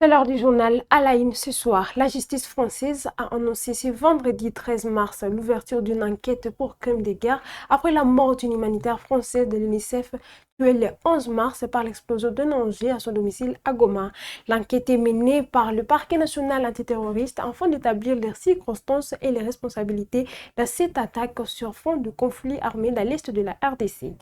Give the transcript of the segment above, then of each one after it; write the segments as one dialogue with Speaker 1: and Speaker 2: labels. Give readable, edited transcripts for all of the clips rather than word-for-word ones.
Speaker 1: C'est l'heure du journal à la une ce soir. La justice française a annoncé ce vendredi 13 mars l'ouverture d'une enquête pour crime de guerre après la mort d'une humanitaire française de l'UNICEF tuée le 11 mars par l'explosion d'un engin à son domicile à Goma. L'enquête est menée par le parquet national antiterroriste afin d'établir les circonstances et les responsabilités de cette attaque sur fond de conflit armé dans l'est de la RDC.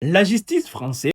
Speaker 2: La justice française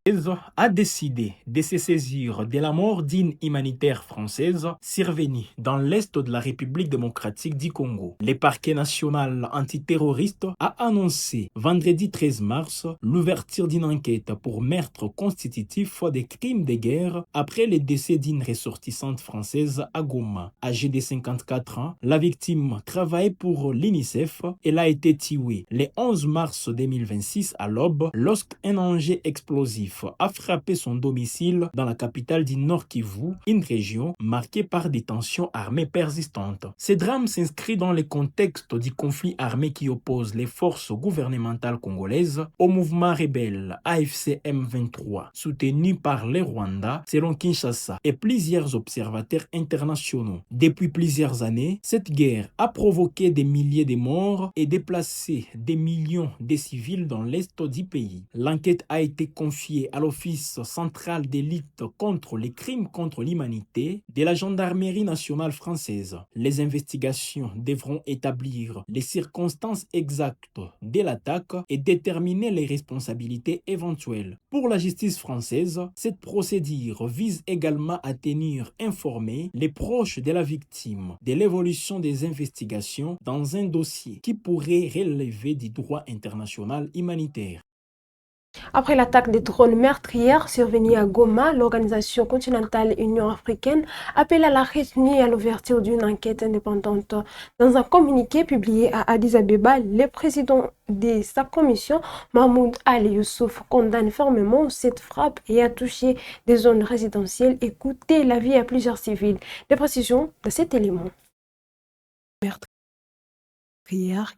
Speaker 2: a décidé de se saisir de la mort d'une humanitaire française survenue dans l'est de la République démocratique du Congo. Le parquet national antiterroriste a annoncé vendredi 13 mars l'ouverture d'une enquête pour meurtre constitutif des crimes de guerre après le décès d'une ressortissante française à Goma. Âgée de 54 ans, la victime travaillait pour l'UNICEF. Elle a été tuée le 11 mars 2026 à l'aube lorsqu'un engin explosif a frappé son domicile dans la capitale du Nord Kivu, une région marquée par des tensions armées persistantes. Ce drame s'inscrit dans le contexte du conflit armé qui oppose les forces gouvernementales congolaises au mouvement rebelle AFC M23, soutenu par le Rwanda, selon Kinshasa et plusieurs observateurs internationaux. Depuis plusieurs années, cette guerre a provoqué des milliers de morts et déplacé des millions de civils dans l'est du pays. L'enquête a été confiée à l'Office central d'élite contre les crimes contre l'humanité de la Gendarmerie nationale française. Les investigations devront établir les circonstances exactes de l'attaque et déterminer les responsabilités éventuelles. Pour la justice française, cette procédure vise également à tenir informés les proches de la victime de l'évolution des investigations dans un dossier qui pourrait relever du droit international humanitaire.
Speaker 1: Après l'attaque des drones meurtrières survenue à Goma, l'Organisation continentale Union africaine appelle à la retenue et à l'ouverture d'une enquête indépendante. Dans un communiqué publié à Addis Abeba, le président de sa commission, Mahmoud Ali Youssouf, condamne fermement cette frappe et a touché des zones résidentielles et coûté la vie à plusieurs civils. Des précisions de cet élément.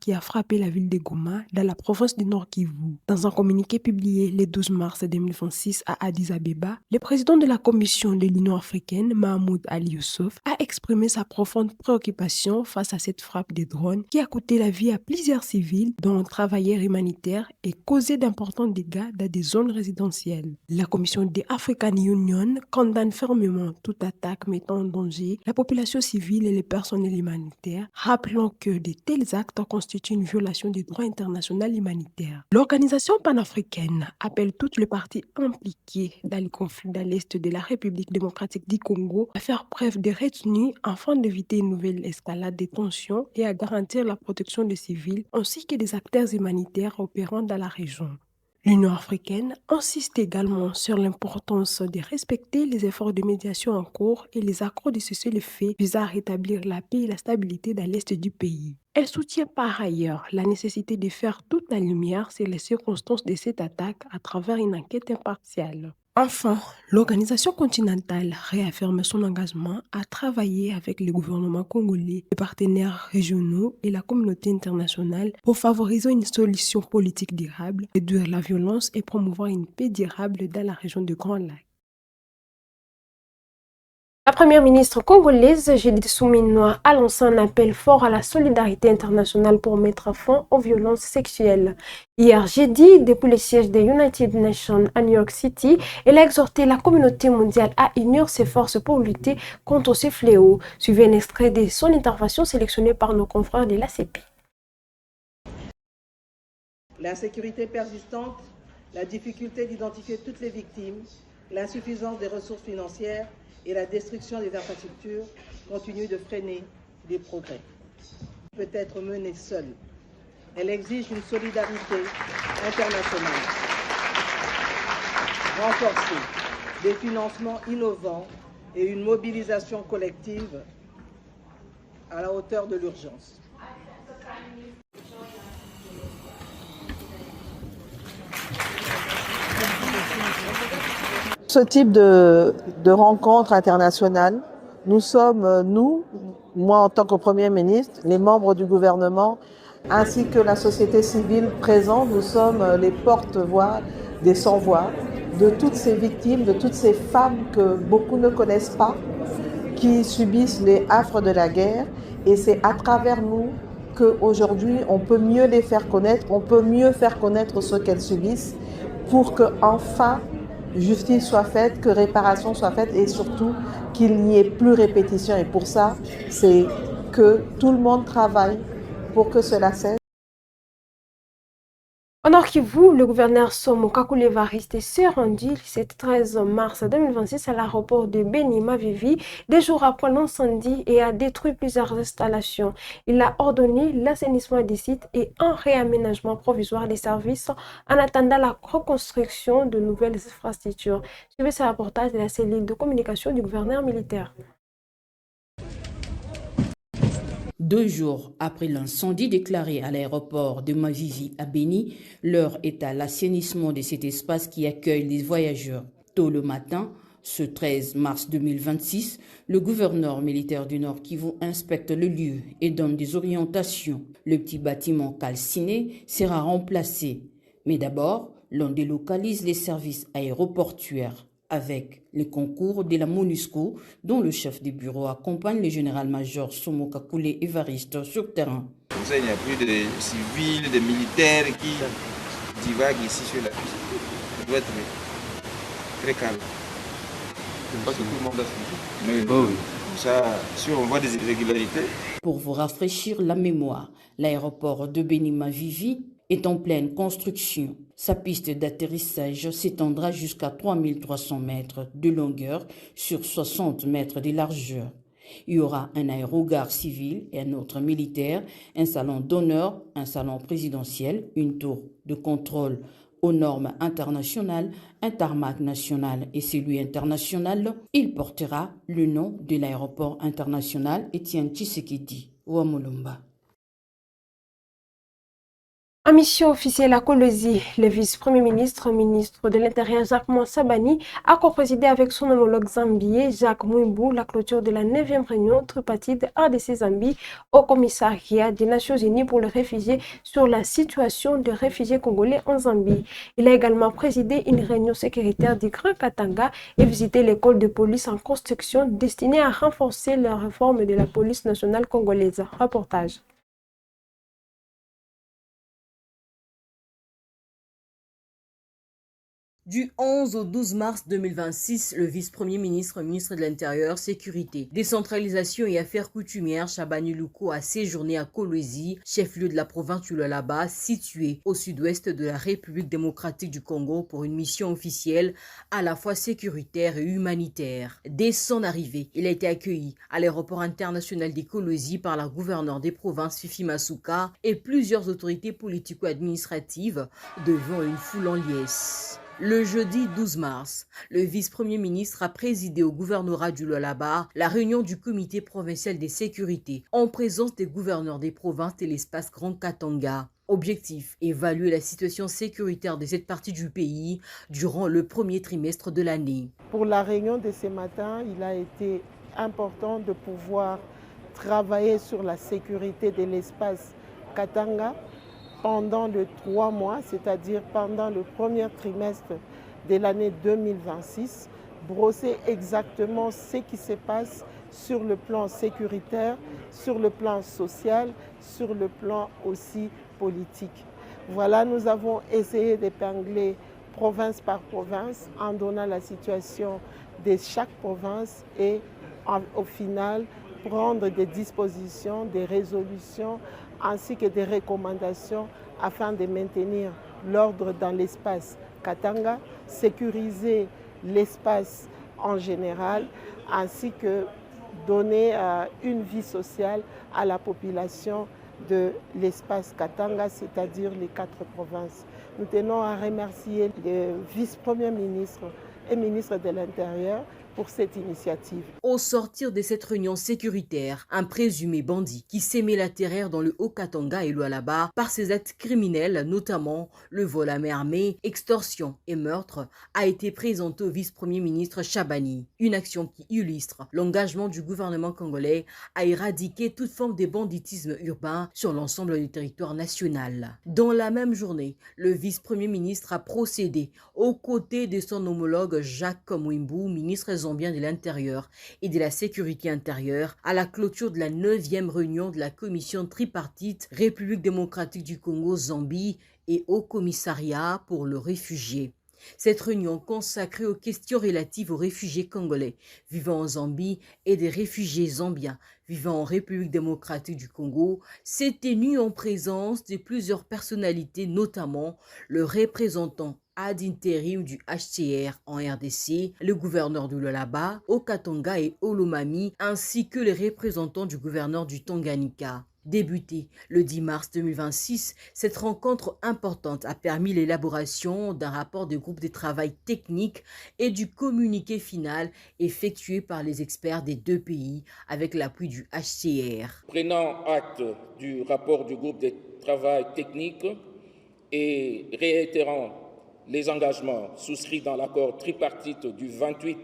Speaker 1: Qui a frappé la ville de Goma dans la province du Nord Kivu. Dans un communiqué publié le 12 mars 2026 à Addis Abeba, le président de la Commission de l'Union africaine, Mahmoud Ali Youssouf, a exprimé sa profonde préoccupation face à cette frappe de drones qui a coûté la vie à plusieurs civils, dont travailleurs humanitaires, et causé d'importants dégâts dans des zones résidentielles. La Commission de African Union condamne fermement toute attaque mettant en danger la population civile et les personnels humanitaires, rappelant que de tels actes constitue une violation du droit international humanitaire. L'organisation panafricaine appelle toutes les parties impliquées dans le conflit dans l'est de la République démocratique du Congo à faire preuve de retenue afin d'éviter une nouvelle escalade des tensions et à garantir la protection des civils ainsi que des acteurs humanitaires opérant dans la région. L'Union africaine insiste également sur l'importance de respecter les efforts de médiation en cours et les accords de cessez-le-feu visant à rétablir la paix et la stabilité dans l'est du pays. Elle soutient par ailleurs la nécessité de faire toute la lumière sur les circonstances de cette attaque à travers une enquête impartiale. Enfin, l'organisation continentale réaffirme son engagement à travailler avec le gouvernement congolais, les partenaires régionaux et la communauté internationale pour favoriser une solution politique durable, réduire la violence et promouvoir une paix durable dans la région du Grand Lac. La première ministre congolaise, Judith Suminwa, a lancé un appel fort à la solidarité internationale pour mettre fin aux violences sexuelles. Hier jeudi, depuis le siège des United Nations à New York City, elle a exhorté la communauté mondiale à unir ses forces pour lutter contre ces fléaux. Suivez un extrait de son intervention sélectionnée par nos confrères de l'ACP.
Speaker 3: L'insécurité persistante, la difficulté d'identifier toutes les victimes, l'insuffisance des ressources financières et la destruction des infrastructures continuent de freiner les progrès. Elle peut être menée seule. Elle exige une solidarité internationale renforcée, des financements innovants et une mobilisation collective à la hauteur de l'urgence. Ce type de rencontre internationale, nous sommes, moi en tant que Premier ministre, les membres du gouvernement, ainsi que la société civile présente, nous sommes les porte-voix des sans-voix de toutes ces victimes, de toutes ces femmes que beaucoup ne connaissent pas, qui subissent les affres de la guerre. Et c'est à travers nous qu'aujourd'hui, on peut mieux les faire connaître, on peut mieux faire connaître ce qu'elles subissent pour que enfin justice soit faite, que réparation soit faite et surtout qu'il n'y ait plus répétition. Et pour ça, c'est que tout le monde travaille pour que cela cesse.
Speaker 1: Au Nord Kivu, le gouverneur Somo Kakule Evariste s'est rendu ce 13 mars 2026 à l'aéroport de Beni Mavivi, des jours après l'incendie, et a détruit plusieurs installations. Il a ordonné l'assainissement des sites et un réaménagement provisoire des services en attendant la reconstruction de nouvelles infrastructures. Suivez ce reportage de la cellule de communication du gouverneur militaire.
Speaker 4: 2 jours après l'incendie déclaré à l'aéroport de Mavivi à Beni, l'heure est à l'assainissement de cet espace qui accueille les voyageurs. Tôt le matin, ce 13 mars 2026, le gouverneur militaire du Nord Kivu inspecte le lieu et donne des orientations. Le petit bâtiment calciné sera remplacé. Mais d'abord, l'on délocalise les services aéroportuaires avec le concours de la MONUSCO, dont le chef de bureau accompagne le général-major Somo Kakule Evariste sur terrain.
Speaker 5: Comme ça, il n'y a plus de civils, de militaires qui divaguent ici sur la piste. Ça doit être très calme. Parce que tout le monde a suivi. Oui. Comme ça, si on voit des irrégularités.
Speaker 4: Pour vous rafraîchir la mémoire, l'aéroport de Beni Mavivi est en pleine construction. Sa piste d'atterrissage s'étendra jusqu'à 3300 mètres de longueur sur 60 mètres de largeur. Il y aura un aérogare civil et un autre militaire, un salon d'honneur, un salon présidentiel, une tour de contrôle aux normes internationales, un tarmac national et celui international. Il portera le nom de l'aéroport international Étienne Tshisekedi Ouamulumba.
Speaker 1: En mission officielle à Kolwezi, le vice-premier ministre de l'Intérieur Jacques Sabani a co-présidé avec son homologue zambien Jacques Mouimbou la clôture de la 9e réunion tripartite RDC-Zambie au commissariat des Nations Unies pour les réfugiés sur la situation des réfugiés congolais en Zambie. Il a également présidé une réunion sécuritaire du Grand Katanga et visité l'école de police en construction destinée à renforcer la réforme de la police nationale congolaise. Reportage.
Speaker 6: Du 11 au 12 mars 2026, le vice-premier ministre de l'Intérieur, Sécurité, Décentralisation et Affaires coutumières, Chabani Luko, a séjourné à Kolwezi, chef-lieu de la province du Lualaba, situé au sud-ouest de la République démocratique du Congo, pour une mission officielle à la fois sécuritaire et humanitaire. Dès son arrivée, il a été accueilli à l'aéroport international de Kolwezi par la gouverneure des provinces Fifi Masuka et plusieurs autorités politico-administratives devant une foule en liesse. Le jeudi 12 mars, le vice-premier ministre a présidé au gouvernorat du Lualaba la réunion du comité provincial des sécurités en présence des gouverneurs des provinces de l'espace Grand Katanga. Objectif, évaluer la situation sécuritaire de cette partie du pays durant le premier trimestre de l'année.
Speaker 7: Pour la réunion de ce matin, il a été important de pouvoir travailler sur la sécurité de l'espace Katanga pendant les 3 mois, c'est-à-dire pendant le premier trimestre de l'année 2026, brosser exactement ce qui se passe sur le plan sécuritaire, sur le plan social, sur le plan aussi politique. Voilà, nous avons essayé d'épingler province par province en donnant la situation de chaque province et au final prendre des dispositions, des résolutions ainsi que des recommandations afin de maintenir l'ordre dans l'espace Katanga, sécuriser l'espace en général, ainsi que donner une vie sociale à la population de l'espace Katanga, c'est-à-dire les 4 provinces. Nous tenons à remercier le vice-premier ministre et ministre de l'Intérieur pour cette initiative.
Speaker 6: Au sortir de cette réunion sécuritaire, un présumé bandit qui s'aimait la terreur dans le Haut-Katanga et Lualaba par ses actes criminels, notamment le vol à main armée, extorsion et meurtre, a été présenté au vice-premier ministre Chabani. Une action qui illustre l'engagement du gouvernement congolais à éradiquer toute forme de banditisme urbain sur l'ensemble du territoire national. Dans la même journée, le vice-premier ministre a procédé aux côtés de son homologue Jacques Mwimbu, ministre zambien de l'Intérieur et de la Sécurité intérieure, à la clôture de la 9e réunion de la commission tripartite République démocratique du Congo-Zambie et Haut Commissariat pour le réfugié. Cette réunion consacrée aux questions relatives aux réfugiés congolais vivant en Zambie et des réfugiés zambiens vivant en République démocratique du Congo s'est tenue en présence de plusieurs personnalités, notamment le représentant ad intérim du HCR en RDC, le gouverneur du Lualaba, Haut-Katanga et Olomami, ainsi que les représentants du gouverneur du Tanganyika. Débutée le 10 mars 2026, cette rencontre importante a permis l'élaboration d'un rapport de groupe de travail technique et du communiqué final effectué par les experts des deux pays avec l'appui du HCR.
Speaker 8: Prenant acte du rapport du groupe de travail technique et réitérant les engagements souscrits dans l'accord tripartite du 28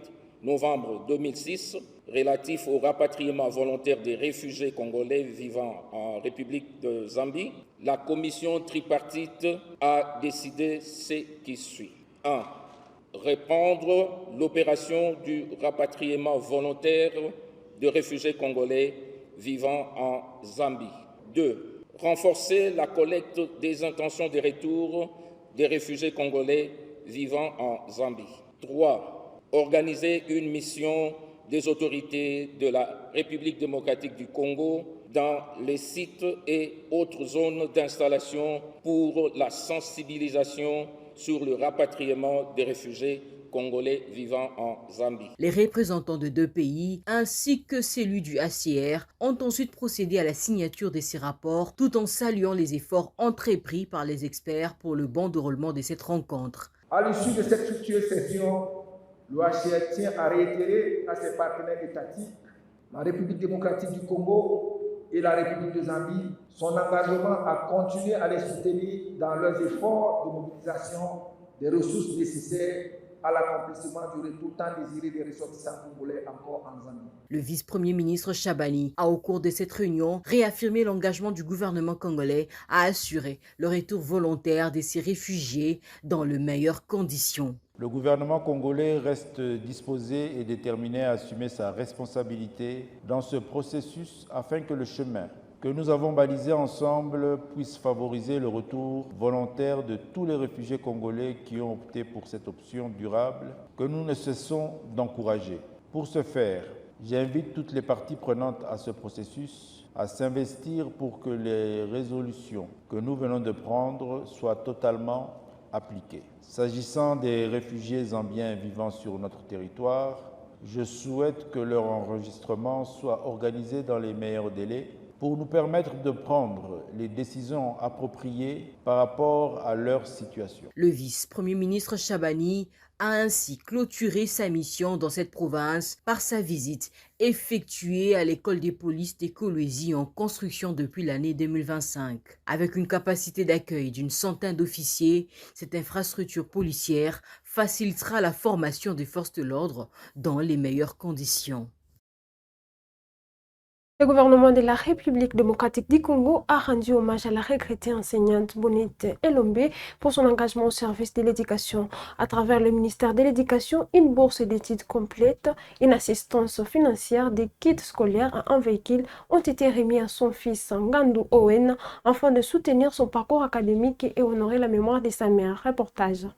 Speaker 8: novembre 2006 relatif au rapatriement volontaire des réfugiés congolais vivant en République de Zambie, la commission tripartite a décidé ce qui suit. 1. Répondre l'opération du rapatriement volontaire de réfugiés congolais vivant en Zambie. 2. Renforcer la collecte des intentions de retour des réfugiés congolais vivant en Zambie. 3. Organiser une mission des autorités de la République démocratique du Congo dans les sites et autres zones d'installation pour la sensibilisation sur le rapatriement des réfugiés congolais vivant en Zambie.
Speaker 6: Les représentants de deux pays ainsi que celui du HCR ont ensuite procédé à la signature de ces rapports tout en saluant les efforts entrepris par les experts pour le bon déroulement de cette rencontre.
Speaker 9: À l'issue de cette fructueuse session, le HCR tient à réitérer à ses partenaires étatiques, la République démocratique du Congo et la République de Zambie, son engagement à continuer à les soutenir dans leurs efforts de mobilisation des ressources nécessaires à l'accomplissement du retour tant désiré des ressortissants congolais encore en Zambie.
Speaker 6: Le vice-premier ministre Chabani a, au cours de cette réunion, réaffirmé l'engagement du gouvernement congolais à assurer le retour volontaire de ces réfugiés dans les meilleures conditions.
Speaker 10: Le gouvernement congolais reste disposé et déterminé à assumer sa responsabilité dans ce processus afin que le chemin que nous avons balisé ensemble puisse favoriser le retour volontaire de tous les réfugiés congolais qui ont opté pour cette option durable que nous ne cessons d'encourager. Pour ce faire, j'invite toutes les parties prenantes à ce processus à s'investir pour que les résolutions que nous venons de prendre soient totalement appliquées. S'agissant des réfugiés zambiens vivant sur notre territoire, je souhaite que leur enregistrement soit organisé dans les meilleurs délais pour nous permettre de prendre les décisions appropriées par rapport à leur situation.
Speaker 6: Le vice-premier ministre Chabani a ainsi clôturé sa mission dans cette province par sa visite effectuée à l'école des polices de Kolwezi en construction depuis l'année 2025. Avec une capacité d'accueil d'une centaine d'officiers, cette infrastructure policière facilitera la formation des forces de l'ordre dans les meilleures conditions.
Speaker 1: Le gouvernement de la République démocratique du Congo a rendu hommage à la regrettée enseignante Bonite Elombe pour son engagement au service de l'éducation. À travers le ministère de l'Éducation, une bourse d'études complète, une assistance financière, des kits scolaires et un véhicule ont été remis à son fils Ngandu Owen afin de soutenir son parcours académique et honorer la mémoire de sa mère. Reportage.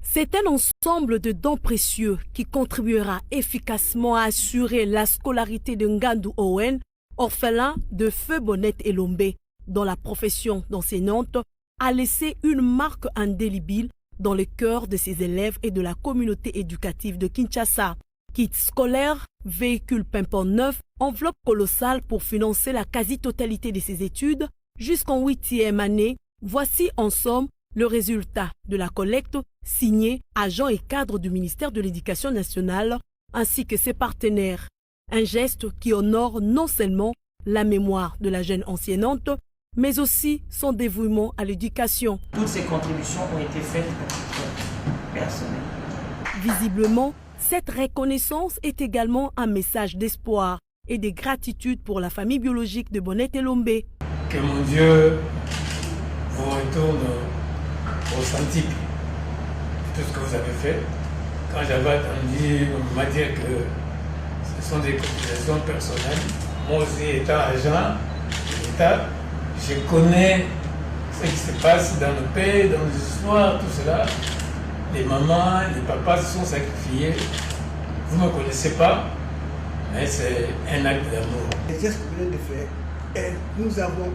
Speaker 11: C'est un ensemble de dons précieux qui contribuera efficacement à assurer la scolarité de Ngandu Owen, orphelin de Feu Bonite Elombe, dont la profession d'enseignante a laissé une marque indélébile dans le cœur de ses élèves et de la communauté éducative de Kinshasa. Kit scolaire, véhicule pimpant neuf, enveloppe colossale pour financer la quasi-totalité de ses études jusqu'en 8e année. Voici en somme le résultat de la collecte signé agents et cadres du ministère de l'Éducation nationale ainsi que ses partenaires. Un geste qui honore non seulement la mémoire de la jeune enseignante, mais aussi son dévouement à l'éducation.
Speaker 12: Toutes ces contributions ont été faites à titre personnel.
Speaker 11: Visiblement, cette reconnaissance est également un message d'espoir et de gratitude pour la famille biologique de Bonnette Elombe.
Speaker 13: Que mon Dieu vous retourne au centime de tout ce que vous avez fait. Quand j'avais entendu, on m'a dit que ce sont des cotisations personnelles. Moi aussi, étant agent de l'État, je connais ce qui se passe dans le pays, dans les histoires, tout cela. Les mamans, les papas se sont sacrifiés. Vous ne me connaissez pas, mais c'est un acte d'amour.
Speaker 14: Les gestes que vous venez de faire, et nous avons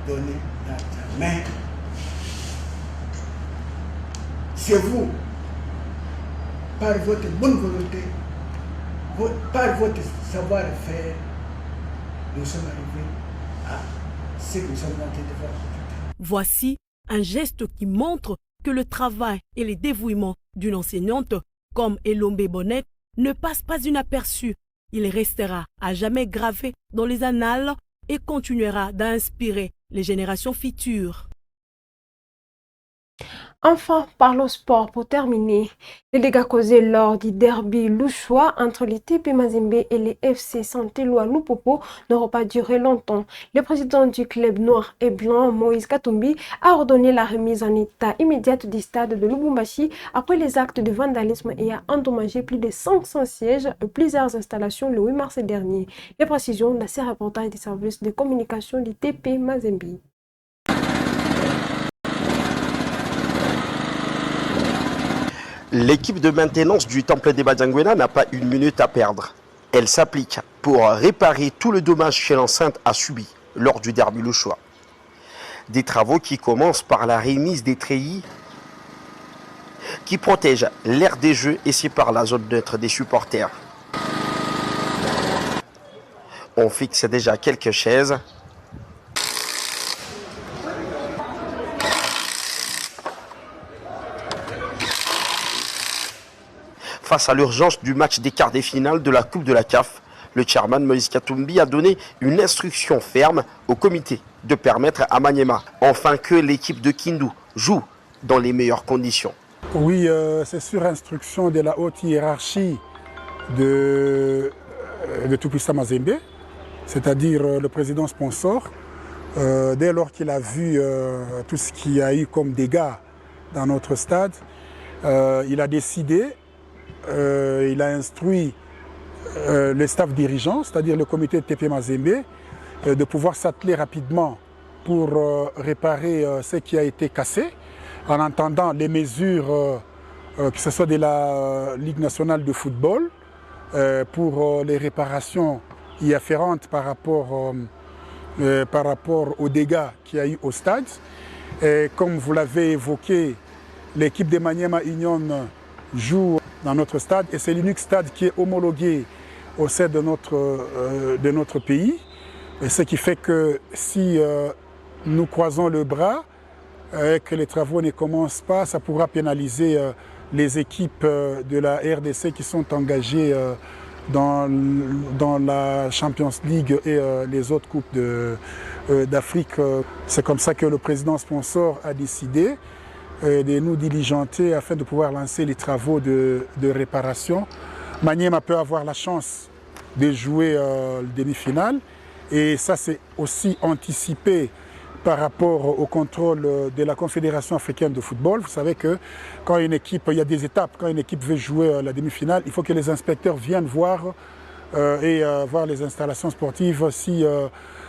Speaker 14: donné notre main. C'est vous, par votre bonne volonté, par votre savoir-faire, nous sommes arrivés à ce que nous sommes en train de faire.
Speaker 11: Voici un geste qui montre que le travail et le dévouement d'une enseignante comme Elombe Bonnette ne passe pas inaperçu. Il restera à jamais gravé dans les annales et continuera d'inspirer les générations futures.
Speaker 1: Enfin, parlons sport pour terminer. Les dégâts causés lors du derby louchois entre les TP Mazembe et les FC Saint-Éloi Lupopo n'auront pas duré longtemps. Le président du club noir et blanc, Moïse Katumbi, a ordonné la remise en état immédiate du stade de Lubumbashi après les actes de vandalisme et a endommagé plus de 500 sièges et plusieurs installations le 8 mars dernier. Les précisions dans ces reportages des services de communication du TP Mazembe.
Speaker 15: L'équipe de maintenance du Temple des Badiangwena n'a pas une minute à perdre. Elle s'applique pour réparer tout le dommage que l'enceinte a subi lors du derby louchois. Des travaux qui commencent par la remise des treillis qui protègent l'aire des jeux et séparent la zone neutre des supporters. On fixe déjà quelques chaises. Face à l'urgence du match des quarts des finales de la Coupe de la CAF, le chairman Moïse Katumbi a donné une instruction ferme au comité de permettre à Maniema, enfin que l'équipe de Kindu joue dans les meilleures conditions.
Speaker 16: Oui, c'est sur instruction de la haute hiérarchie de Tout-Puissant Mazembe, c'est-à-dire le président sponsor. Dès lors qu'il a vu tout ce qu'il y a eu comme dégâts dans notre stade, il a décidé, il a instruit le staff dirigeant, c'est-à-dire le comité de TP Mazembe, de pouvoir s'atteler rapidement pour réparer ce qui a été cassé, en entendant les mesures, que ce soit de la Ligue nationale de football, pour les réparations y afférentes par rapport aux dégâts qu'il y a eu au stade. Et comme vous l'avez évoqué, l'équipe de Maniema Union joue dans notre stade et c'est l'unique stade qui est homologué au sein de notre pays. Et ce qui fait que si nous croisons le bras et que les travaux ne commencent pas, ça pourra pénaliser les équipes de la RDC qui sont engagées dans la Champions League et les autres coupes d'Afrique. C'est comme ça que le président sponsor a décidé de nous diligenter afin de pouvoir lancer les travaux de réparation. Maniema peut avoir la chance de jouer le demi-finale et ça c'est aussi anticipé par rapport au contrôle de la Confédération africaine de football. Vous savez que quand une équipe, il y a des étapes, quand une équipe veut jouer la demi-finale, il faut que les inspecteurs viennent voir voir les installations sportives si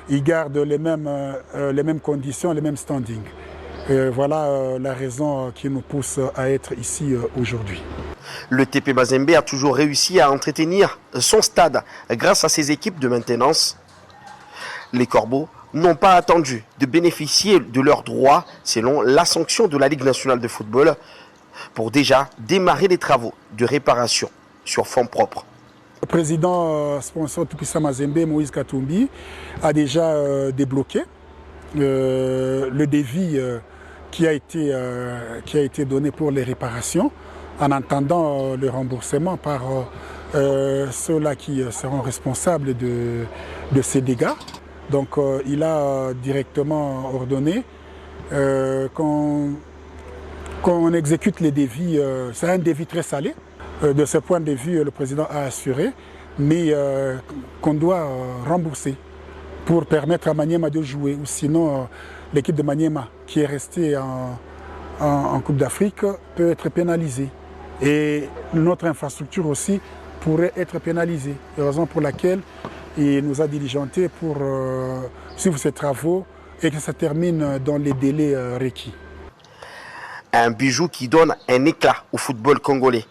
Speaker 16: ils gardent les mêmes conditions, les mêmes standings. Voilà la raison qui nous pousse à être ici aujourd'hui.
Speaker 15: Le TP Mazembe a toujours réussi à entretenir son stade grâce à ses équipes de maintenance. Les Corbeaux n'ont pas attendu de bénéficier de leurs droits selon la sanction de la Ligue nationale de football pour déjà démarrer les travaux de réparation sur fonds propres.
Speaker 16: Le président sponsor Tout-Puissant Mazembe, Moïse Katumbi, a déjà débloqué le devis qui a été donné pour les réparations, en attendant le remboursement par ceux-là qui seront responsables de ces dégâts. Donc il a directement ordonné qu'on exécute les devis. C'est un devis très salé. De ce point de vue, le président a assuré, mais qu'on doit rembourser pour permettre à Maniema de jouer. Ou sinon, l'équipe de Maniema, qui est restée en Coupe d'Afrique, peut être pénalisée. Et notre infrastructure aussi pourrait être pénalisée. Raison pour laquelle il nous a diligenté pour suivre ces travaux et que ça termine dans les délais requis.
Speaker 15: Un bijou qui donne un éclat au football congolais.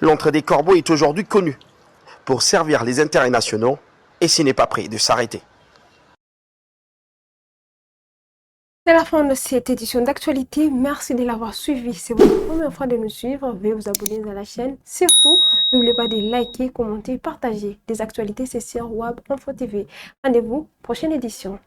Speaker 15: L'entrée des Corbeaux est aujourd'hui connue pour servir les intérêts nationaux et ce n'est pas prêt de s'arrêter.
Speaker 1: C'est la fin de cette édition d'actualité. Merci de l'avoir suivi. C'est votre première fois de nous suivre. Veuillez vous abonner à la chaîne. Surtout, n'oubliez pas de liker, commenter, partager. Des actualités, c'est sur WAB Info TV. Rendez-vous, prochaine édition.